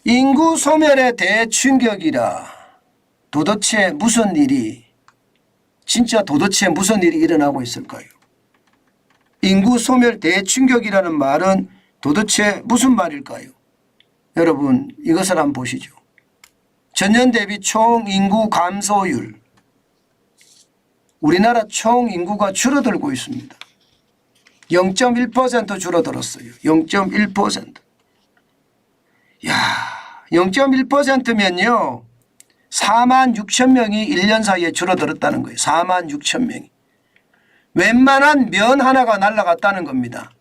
인구 소멸의 대충격이라. 도대체 무슨 일이 일어나고 있을까요? 인구 소멸 대충격이라는 말은 도대체 무슨 말일까요? 여러분 이것을 한번 보시죠. 전년 대비 총인구 감소율. 우리나라 총인구가 줄어들고 있습니다. 0.1% 줄어들었어요. 0.1%. 야, 0.1%면요. 46,000명이 1년 사이에 줄어들었다는 거예요. 46,000명이. 웬만한 면 하나가 날아갔다는 겁니다.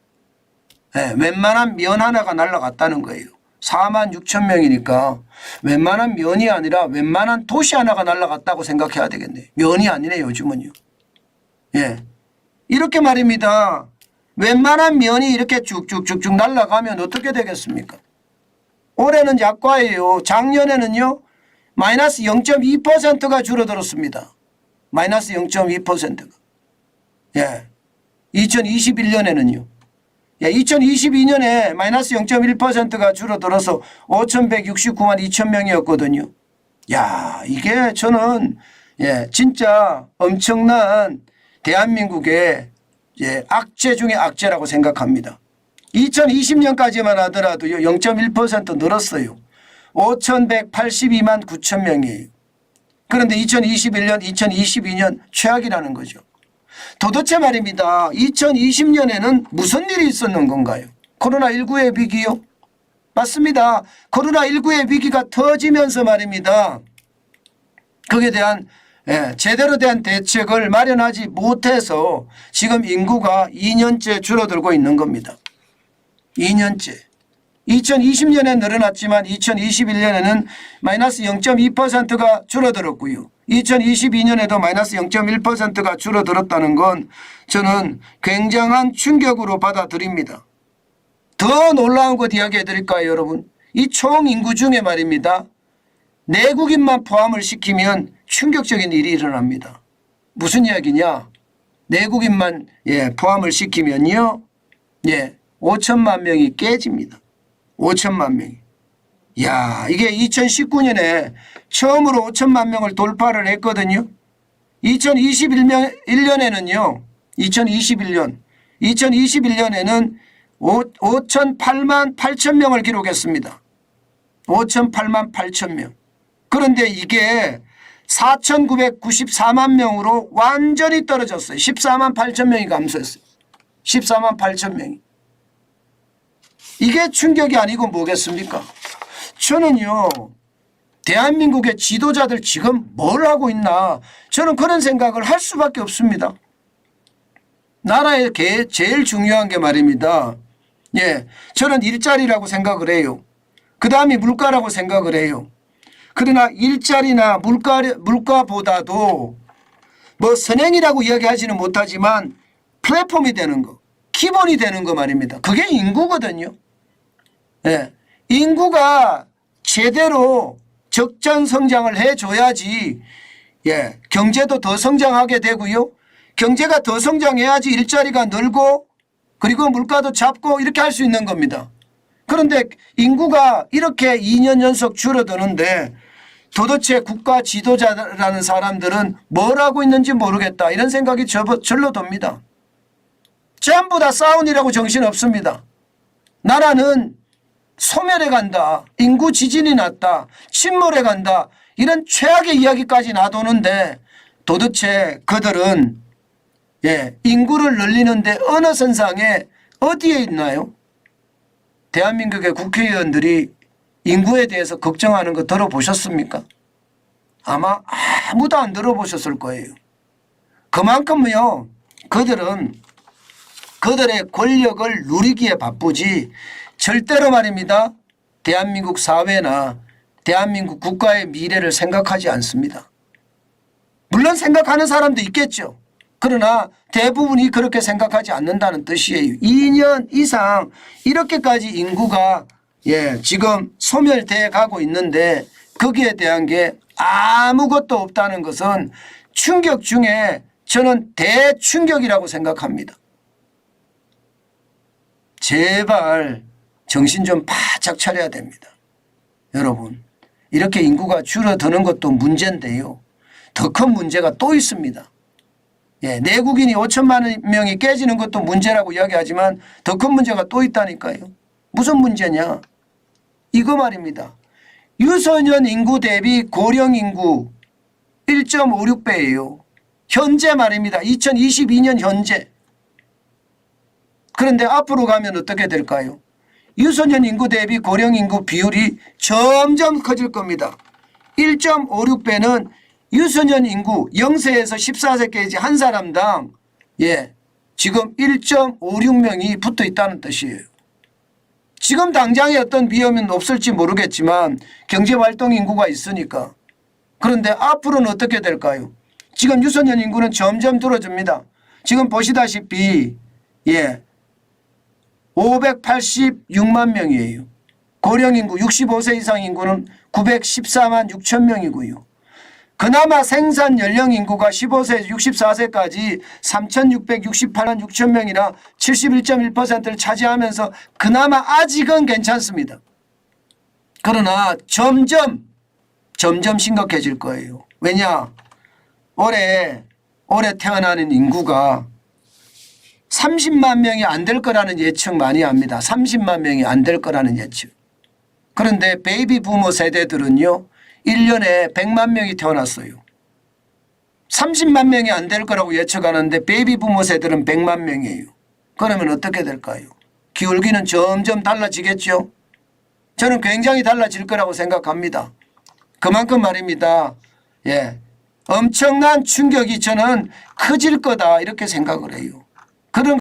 네, 웬만한 면 하나가 날아갔다는 거예요. 46,000명이니까 웬만한 면이 아니라 웬만한 도시 하나가 날아갔다고 생각해야 되겠네요. 면이 아니네 요즘은요. 예, 이렇게 말입니다. 웬만한 면이 이렇게 쭉쭉쭉쭉 날아가면 어떻게 되겠습니까? 올해는 약과예요. 작년에는요. 마이너스 0.2%가 줄어들었습니다. 마이너스 0.2%가. 예. 2021년에는요. 예, 2022년에 마이너스 0.1%가 줄어들어서 5,169만 2천 명이었거든요. 야, 이게 저는 예, 진짜 엄청난 대한민국의 예, 악재 중에 악재라고 생각합니다. 2020년까지만 하더라도요. 0.1% 늘었어요. 5,182만 9천 명이에요. 그런데 2021년, 2022년 최악이라는 거죠. 도대체 말입니다. 2020년에는 무슨 일이 있었는 건가요? 코로나19의 위기요? 맞습니다. 코로나19의 위기가 터지면서 말입니다. 거기에 대한 제대로 된 대책을 마련하지 못해서 지금 인구가 2년째 줄어들고 있는 겁니다. 2년째. 2020년에 늘어났지만 2021년에는 마이너스 0.2%가 줄어들었고요. 2022년에도 마이너스 0.1%가 줄어들었다는 건 저는 굉장한 충격으로 받아들입니다. 더 놀라운 것 이야기해 드릴까요, 여러분? 이 총인구 중에 말입니다. 내국인만 포함을 시키면 충격적인 일이 일어납니다. 무슨 이야기냐? 내국인만 포함을 시키면요. 5천만 명이 깨집니다. 5천만 명이. 야, 이게 2019년에 처음으로 5천만 명을 돌파를 했거든요. 2021년에는요. 2021년에는 5,008만 8천 명을 기록했습니다. 5,008만 8천 명. 그런데 이게 4,994만 명으로 완전히 떨어졌어요. 14만 8천 명이 감소했어요. 14만 8천 명이. 이게 충격이 아니고 뭐겠습니까? 저는요. 대한민국의 지도자들 지금 뭘 하고 있나 저는 그런 생각을 할 수밖에 없습니다. 나라에 제일 중요한 게 말입니다. 저는 일자리라고 생각을 해요. 그 다음이 물가라고 생각을 해요. 그러나 일자리나 물가보다도 뭐 선행이라고 이야기하지는 못하지만 플랫폼이 되는 거, 기본이 되는 거 말입니다. 그게 인구거든요. 인구가 제대로 적정 성장을 해줘야지 경제도 더 성장하게 되고요. 경제가 더 성장해야지 일자리가 늘고 그리고 물가도 잡고 이렇게 할 수 있는 겁니다. 그런데 인구가 이렇게 2년 연속 줄어드는데 도대체 국가 지도자라는 사람들은 뭘 하고 있는지 모르겠다 이런 생각이 절로 듭니다. 전부 다 싸운이라고 정신없습니다. 나라는 소멸해 간다. 인구 지진이 났다. 침몰해 간다. 이런 최악의 이야기까지 놔두는데 도대체 그들은 인구를 늘리는데 어느 선상에 어디에 있나요? 대한민국의 국회의원들이 인구에 대해서 걱정하는 거 들어보셨습니까? 아마 아무도 안 들어보셨을 거예요. 그만큼요. 그들은 그들의 권력을 누리기에 바쁘지 절대로 말입니다. 대한민국 사회나 대한민국 국가의 미래를 생각하지 않습니다. 물론 생각하는 사람도 있겠죠. 그러나 대부분이 그렇게 생각하지 않는다는 뜻이에요. 2년 이상 이렇게까지 인구가 지금 소멸돼 가고 있는데 거기에 대한 게 아무것도 없다는 것은 충격 중에 저는 대충격이라고 생각합니다. 제발 정신 좀 바짝 차려야 됩니다. 여러분, 이렇게 인구가 줄어드는 것도 문제인데요. 더 큰 문제가 또 있습니다. 예, 내국인이 5천만 명이 깨지는 것도 문제라고 이야기하지만 더 큰 문제가 또 있다니까요. 무슨 문제냐? 이거 말입니다. 유소년 인구 대비 고령 인구 1.56배예요. 현재 말입니다. 2022년 현재. 그런데 앞으로 가면 어떻게 될까요? 유소년 인구 대비 고령 인구 비율이 점점 커질 겁니다. 1.56배는 유소년 인구 0세에서 14세까지 한 사람당 지금 1.56명이 붙어 있다는 뜻이에요. 지금 당장에 어떤 위험은 없을지 모르겠지만 경제활동 인구가 있으니까. 그런데 앞으로는 어떻게 될까요? 지금 유소년 인구는 점점 줄어듭니다. 지금 보시다시피 586만 명이에요. 고령 인구 65세 이상 인구는 914만 6천 명이고요. 그나마 생산 연령 인구가 15세에서 64세까지 3,668만 6천 명이나 71.1%를 차지하면서 그나마 아직은 괜찮습니다. 그러나 점점 심각해질 거예요. 왜냐? 올해 태어나는 인구가 30만 명이 안 될 거라는 예측 많이 합니다. 30만 명이 안 될 거라는 예측. 그런데 베이비 부모 세대들은요. 1년에 100만 명이 태어났어요. 30만 명이 안 될 거라고 예측하는데 베이비 부모 세대는 100만 명이에요. 그러면 어떻게 될까요? 기울기는 점점 달라지겠죠. 저는 굉장히 달라질 거라고 생각합니다. 그만큼 말입니다. 엄청난 충격이 저는 커질 거다 이렇게 생각을 해요. 그런